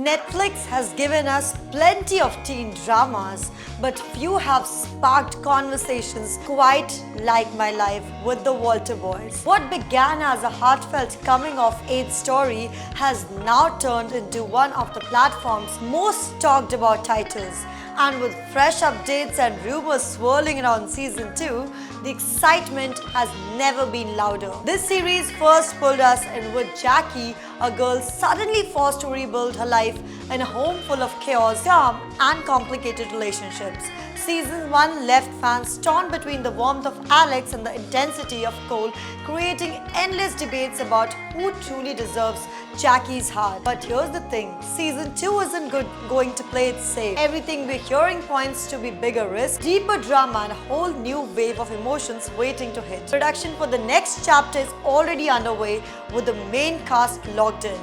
Netflix has given us plenty of teen dramas, but few have sparked conversations quite like My Life with the Walter Boys. What began as a heartfelt coming-of-age story has now turned into one of the platform's most talked about titles. And with fresh updates and rumors swirling around season 2, the excitement has never been louder. This series first pulled us in with Jackie, a girl suddenly forced to rebuild her life in a home full of chaos, charm, and complicated relationships. Season 1 left fans torn between the warmth of Alex and the intensity of Cole, creating endless debates about who truly deserves Jackie's heart. But here's the thing, Season 2 isn't going to play it safe. Everything we're hearing points to be bigger risk, deeper drama, and a whole new wave of emotions waiting to hit. Production for the next chapter is already underway with the main cast locked in.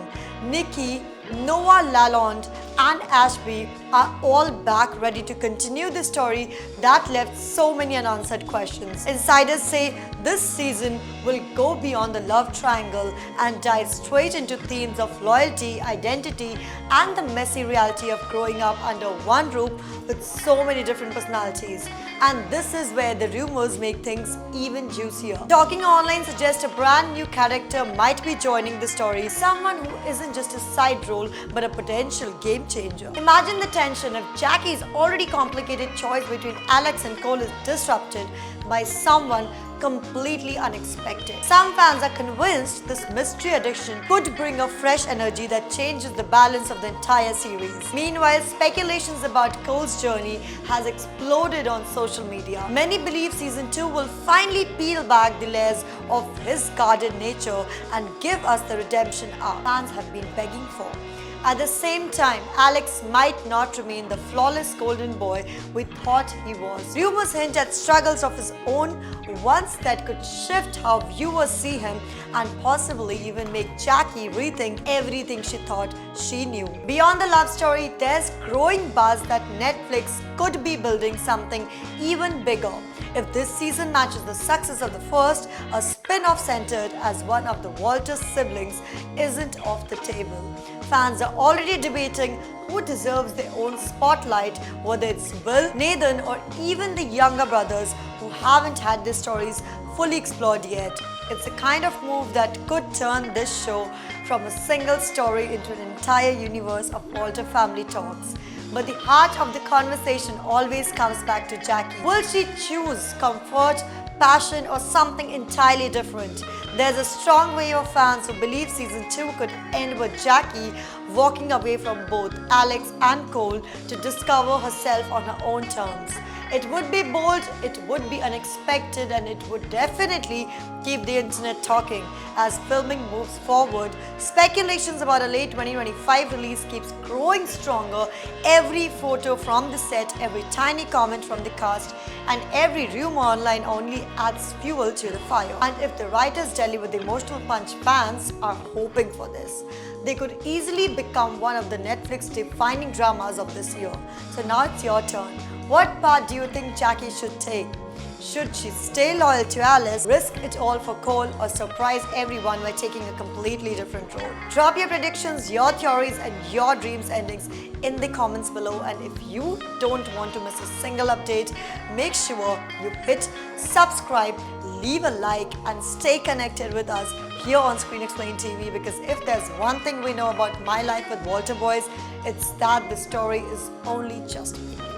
Nikki, Noah Lalonde and Ashby are all back ready to continue the story that left so many unanswered questions. Insiders say this season will go beyond the love triangle and dive straight into themes of loyalty, identity, and the messy reality of growing up under one roof with so many different personalities. And this is where the rumors make things even juicier. Talking online suggests a brand new character might be joining the story, someone who isn't just a side role but a potential game changer. Imagine the tension if Jackie's already complicated choice between Alex and Cole is disrupted by someone completely unexpected. Some fans are convinced this mystery addiction could bring a fresh energy that changes the balance of the entire series. Meanwhile, speculations about Cole's journey has exploded on social media. Many believe season 2 will finally peel back the layers of his guarded nature and give us the redemption arc fans have been begging for. At the same time, Alex might not remain the flawless golden boy we thought he was. Rumors hint at struggles of his own, ones that could shift how viewers see him and possibly even make Jackie rethink everything she thought she knew. Beyond the love story, there's growing buzz that Netflix could be building something even bigger. If this season matches the success of the first, a spin-off centered as one of the Walters siblings isn't off the table. Fans are already debating who deserves their own spotlight, whether it's Will, Nathan, or even the younger brothers who haven't had their stories fully explored yet. It's the kind of move that could turn this show from a single story into an entire universe of Walter family talks. But the heart of the conversation always comes back to Jackie. Will she choose comfort, passion, or something entirely different? There's a strong wave of fans who believe season 2 could end with Jackie walking away from both Alex and Cole to discover herself on her own terms. It would be bold, it would be unexpected, and it would definitely keep the internet talking. As filming moves forward, speculations about a late 2025 release keeps growing stronger. Every photo from the set, every tiny comment from the cast, and every rumor online only adds fuel to the fire. And if the writers deliver the emotional punch fans are hoping for this, they could easily become one of the Netflix defining dramas of this year. So now it's your turn. What part do you think Jackie should take? Should she stay loyal to Alice, risk it all for Cole, or surprise everyone by taking a completely different road? Drop your predictions, your theories, and your dreams endings in the comments below. And if you don't want to miss a single update, make sure you hit subscribe, leave a like, and stay connected with us here on Screen Explained TV, because if there's one thing we know about My Life with Walter Boys, it's that the story is only just beginning.